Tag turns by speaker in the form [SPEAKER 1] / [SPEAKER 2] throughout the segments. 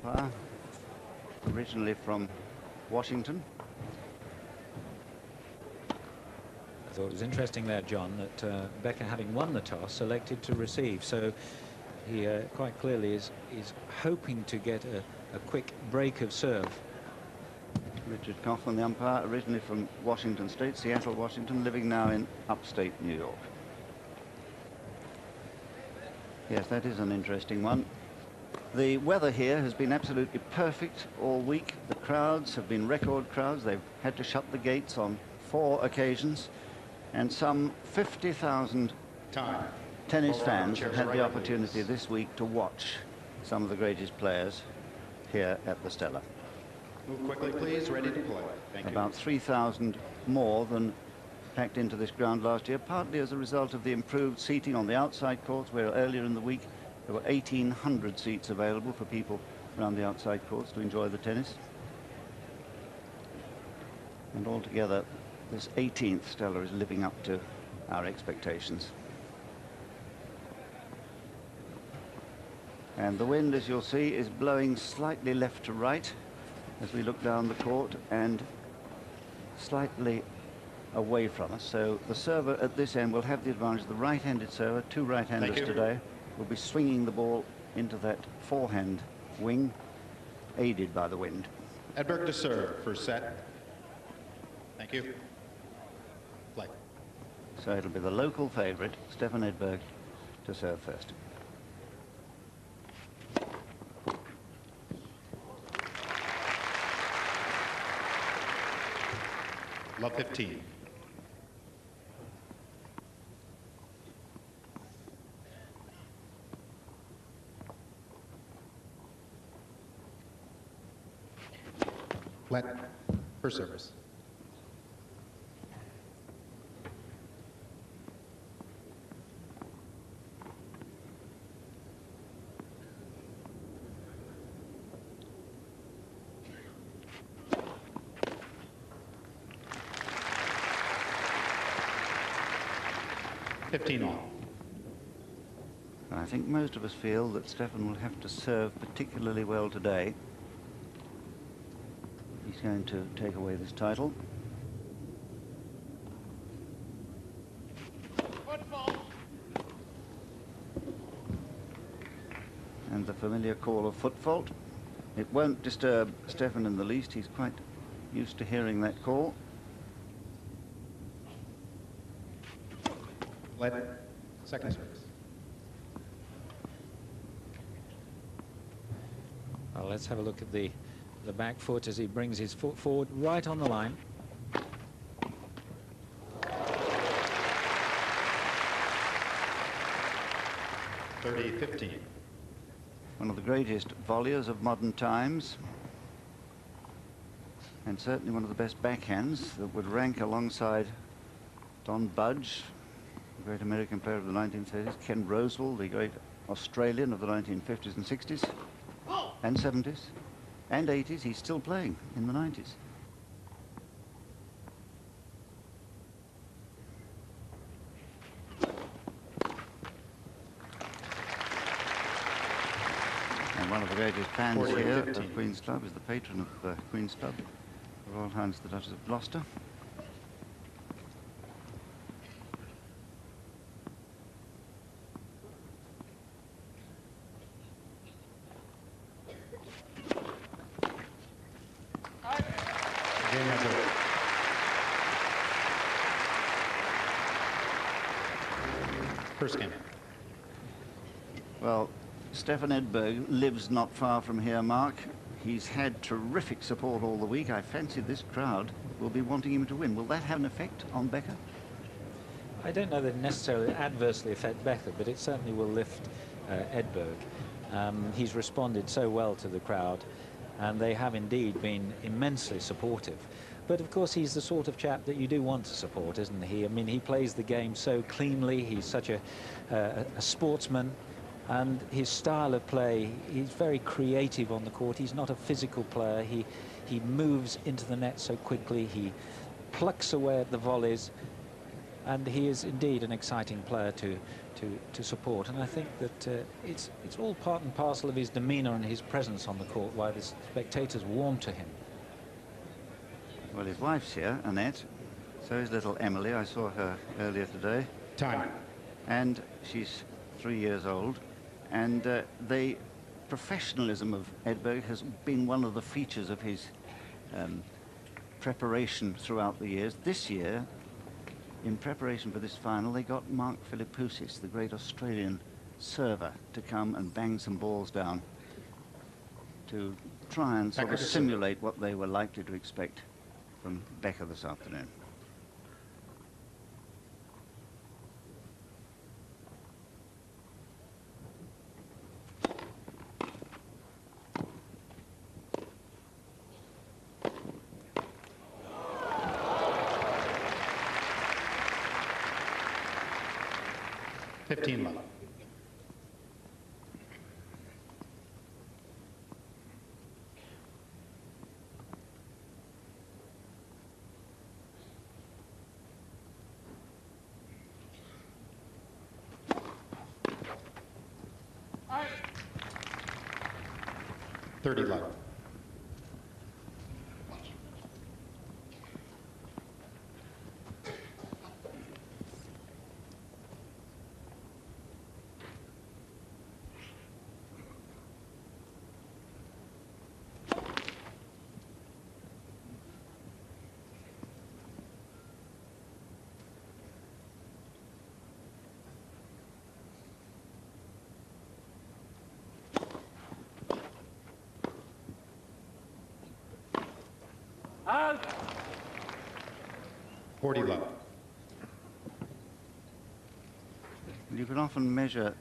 [SPEAKER 1] umpire, originally from Washington.
[SPEAKER 2] I thought it was interesting there, John, that Becker, having won the toss, elected to receive. So he quite clearly is hoping to get a quick break of serve.
[SPEAKER 1] Richard Kaufman, the umpire, originally from Washington State, Seattle, Washington, living now in upstate New York. Yes, that is an interesting one. The weather here has been absolutely perfect all week. The crowds have been record crowds. They've had to shut the gates on 4 occasions. And some 50,000 tennis fans have had the opportunity this week to watch some of the greatest players here at the Stella.
[SPEAKER 3] Move quickly, please. Ready to play. Thank you.
[SPEAKER 1] About 3,000 more than packed into this ground last year, partly as a result of the improved seating on the outside courts, where earlier in the week there were 1,800 seats available for people around the outside courts to enjoy the tennis. And altogether, this 18th Stella is living up to our expectations. And the wind, as you'll see, is blowing slightly left to right as we look down the court and slightly away from us. So the server at this end will have the advantage. The right-handed server, 2 right-handers today, will be swinging the ball into that forehand wing, aided by the wind.
[SPEAKER 3] Edberg to serve, first set. Thank you. Play.
[SPEAKER 1] So it'll be the local favourite, Stefan Edberg, to serve first.
[SPEAKER 3] Love 15. Let for service.
[SPEAKER 1] And I think most of us feel that Stefan will have to serve particularly well today. He's going to take away this title. And the familiar call of foot fault. It won't disturb Stefan in the least. He's quite used to hearing that call.
[SPEAKER 3] Let second service.
[SPEAKER 2] Well, let's have a look at the back foot as he brings his foot forward right on the line.
[SPEAKER 3] (30-15).
[SPEAKER 1] One of the greatest volleyers of modern times, and certainly one of the best backhands that would rank alongside Don Budge, the great American player of the 1930s, Ken Rosewall, the great Australian of the 1950s and 60s and 70s and 80s. He's still playing in the 90s. And one of the greatest fans here of Queen's Club is the patron of Queen's Club, the Royal Highness the Duchess of Gloucester.
[SPEAKER 3] First game.
[SPEAKER 1] Well, Stefan Edberg lives not far from here, Mark. He's had terrific support all the week. I fancy this crowd will be wanting him to win. Will that have an effect on Becker?
[SPEAKER 2] I don't know that it necessarily adversely affect Becker, but it certainly will lift Edberg. He's responded so well to the crowd, and they have indeed been immensely supportive. But of course, he's the sort of chap that you do want to support, isn't he? I mean, he plays the game so cleanly. He's such a sportsman, and his style of play, he's very creative on the court. He's not a physical player. He moves into the net so quickly. He plucks away at the volleys, and he is indeed an exciting player to to support, and I think that it's all part and parcel of his demeanour and his presence on the court why the spectators warm to him.
[SPEAKER 1] Well, his wife's here, Annette. So is little Emily. I saw her earlier today.
[SPEAKER 3] Time.
[SPEAKER 1] And she's 3 years old. And the professionalism of Edberg has been one of the features of his preparation throughout the years. This year, in preparation for this final, they got Mark Philippoussis, the great Australian server, to come and bang some balls down to try and sort of simulate what they were likely to expect from Becker this afternoon.
[SPEAKER 3] Love. All right. 30 love.
[SPEAKER 2] Out.
[SPEAKER 3] 40 love.
[SPEAKER 1] You can often measure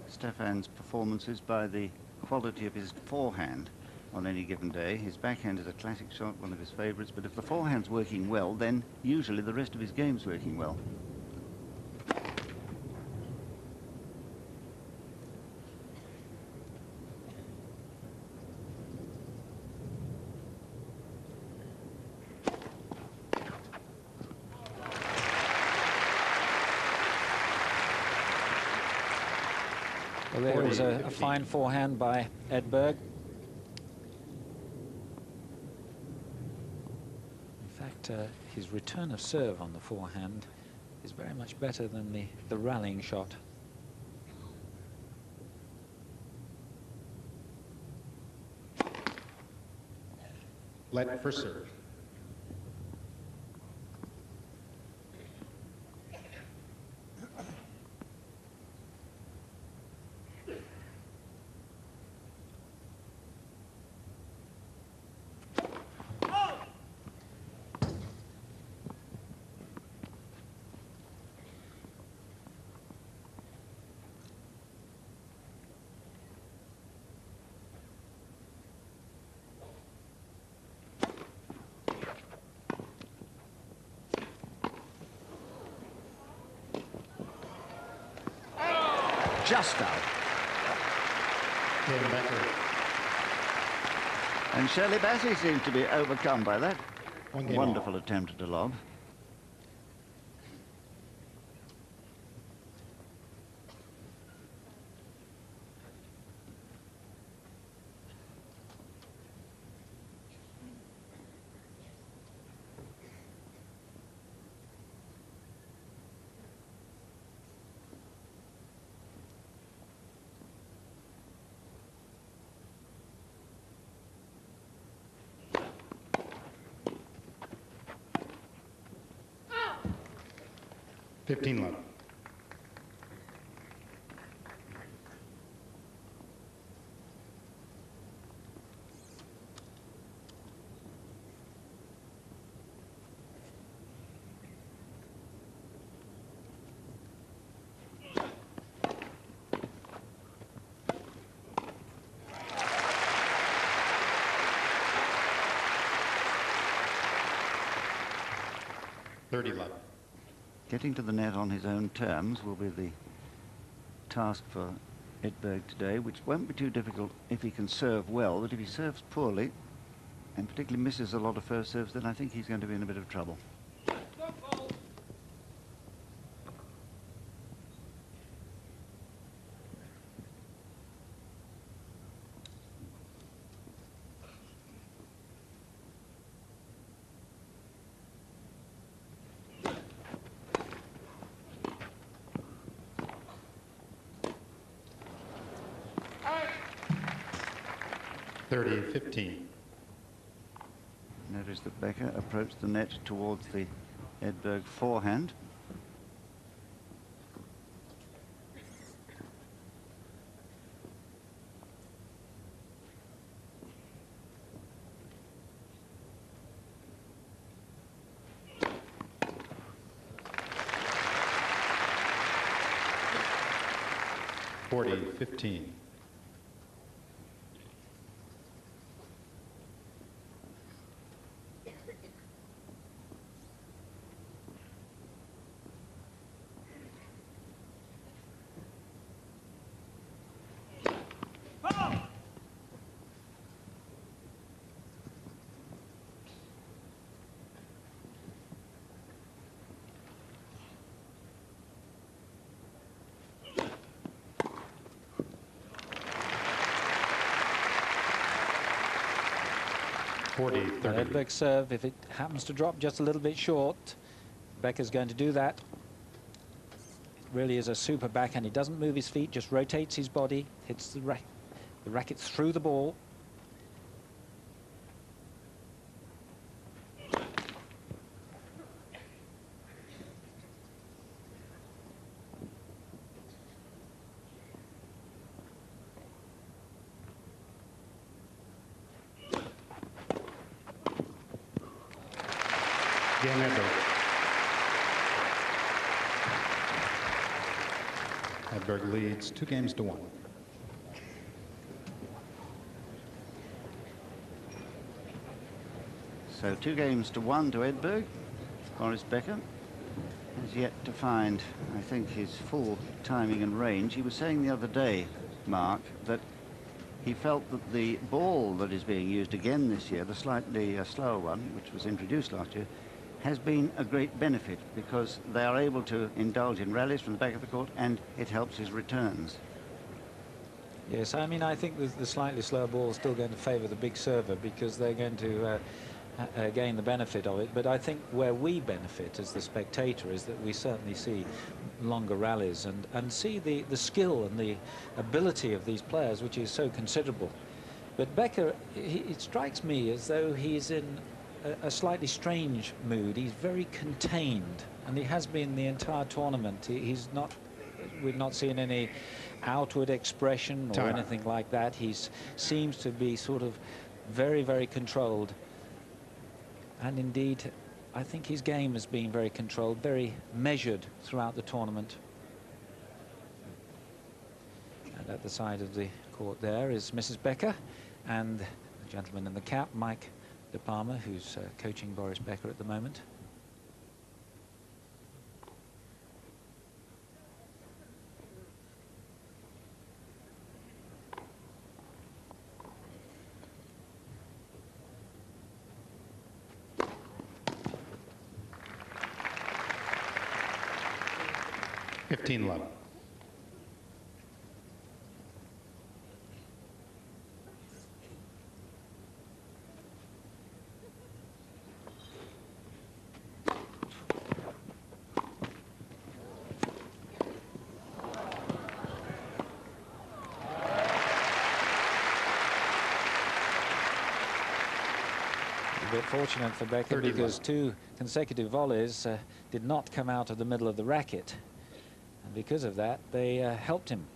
[SPEAKER 1] Stefan's performances by the quality of his forehand on any given day. His backhand is a classic shot, one of his favourites, but if the forehand's working well, then usually the rest of his game's working well.
[SPEAKER 2] Well, there was a fine forehand by Edberg. In fact, his return of serve on the forehand is very much better than the rallying shot.
[SPEAKER 3] Let for serve.
[SPEAKER 1] Just out.
[SPEAKER 3] Becker.
[SPEAKER 1] And Shirley Bassey seems to be overcome by that. Wonderful
[SPEAKER 3] Off.
[SPEAKER 1] attempt at a lob.
[SPEAKER 3] Love. Love.
[SPEAKER 1] Getting to the net on his own terms will be the task for Edberg today, which won't be too difficult if he can serve well, but if he serves poorly, and particularly misses a lot of first serves, then I think he's going to be in a bit of trouble.
[SPEAKER 3] 30-15.
[SPEAKER 1] Notice that Becker approached the net towards the Edberg forehand.
[SPEAKER 3] (40-15).
[SPEAKER 2] Edberg's serve, if it happens to drop just a little bit short, Becker's going to do that. It really is a super backhand. He doesn't move his feet, just rotates his body, hits the racket through the ball.
[SPEAKER 3] Again, Edberg. Edberg leads 2-1.
[SPEAKER 1] So 2-1 to Edberg. Boris Becker has yet to find, I think, his full timing and range. He was saying the other day, Mark, that he felt that the ball that is being used again this year, the slightly slower one, which was introduced last year, has been a great benefit because they are able to indulge in rallies from the back of the court, and it helps his returns.
[SPEAKER 2] Yes, I mean, I think the slightly slower ball is still going to favour the big server because they're going to gain the benefit of it. But I think where we benefit as the spectator is that we certainly see longer rallies and see the skill and the ability of these players, which is so considerable. But Becker, it strikes me as though he's in a slightly strange mood. He's very contained, and he has been the entire tournament. He's not, we've not seen any outward expression or anything like that. He seems to be sort of very, very controlled. And indeed, I think his game has been very controlled, very measured throughout the tournament. And at the side of the court there is Mrs. Becker and the gentleman in the cap, Mike De Palma, who's coaching Boris Becker at the moment.
[SPEAKER 3] (15-11).
[SPEAKER 2] A bit fortunate for Becker because 2 consecutive volleys did not come out of the middle of the racket, and because of that they helped him.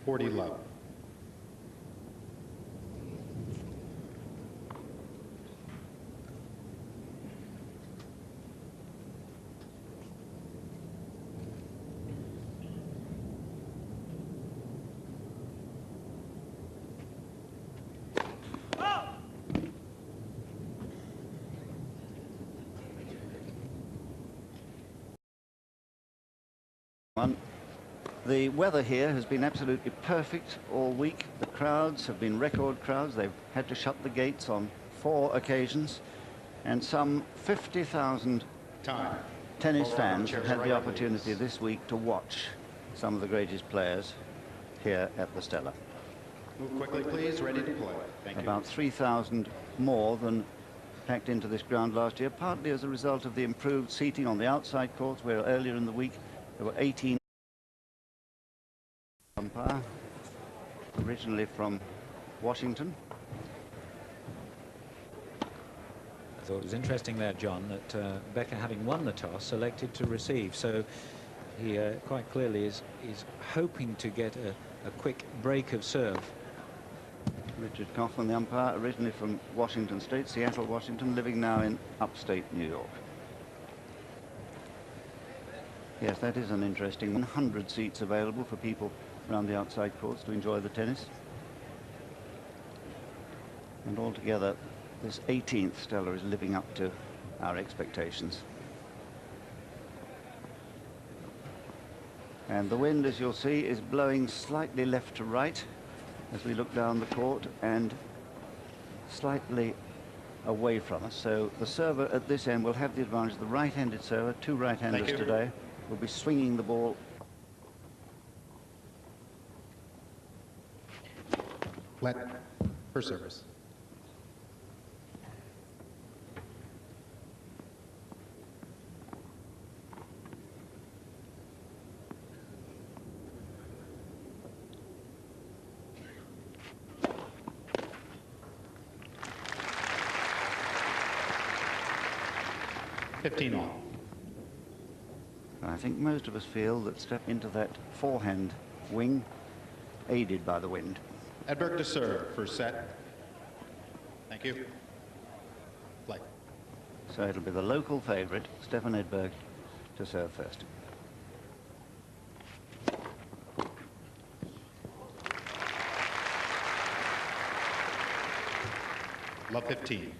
[SPEAKER 3] (40-11).
[SPEAKER 1] The weather here has been absolutely perfect all week. The crowds have been record crowds. They've had to shut the gates on 4 occasions, and some 50,000 tennis fans have had the opportunity this week to watch some of the greatest players here at the Stella.
[SPEAKER 3] Move quickly, please. Ready to play. Thank you.
[SPEAKER 1] About 3,000 more than packed into this ground last year, partly as a result of the improved seating on the outside courts, where earlier in the week there were 18 umpire, originally from Washington.
[SPEAKER 2] I thought it was interesting there, John, that Becker, having won the toss, elected to receive. So he quite clearly is hoping to get a quick break of serve.
[SPEAKER 1] Richard Coughlin, the umpire, originally from Washington State, Seattle, Washington, living now in upstate New York. Yes, that is an interesting 100 seats available for people around the outside courts to enjoy the tennis. And altogether, this 18th Stella is living up to our expectations. And the wind, as you'll see, is blowing slightly left to right as we look down the court and slightly away from us. So the server at this end will have the advantage. The right-handed server, two right-handers today, will be swinging the ball.
[SPEAKER 3] Flat for service. $15 all.
[SPEAKER 1] And I think most of us feel that step into that forehand wing, aided by the wind.
[SPEAKER 3] Edberg to serve, first set. Thank you. Play.
[SPEAKER 1] So it'll be the local favourite, Stefan Edberg, to serve first.
[SPEAKER 3] Love 15.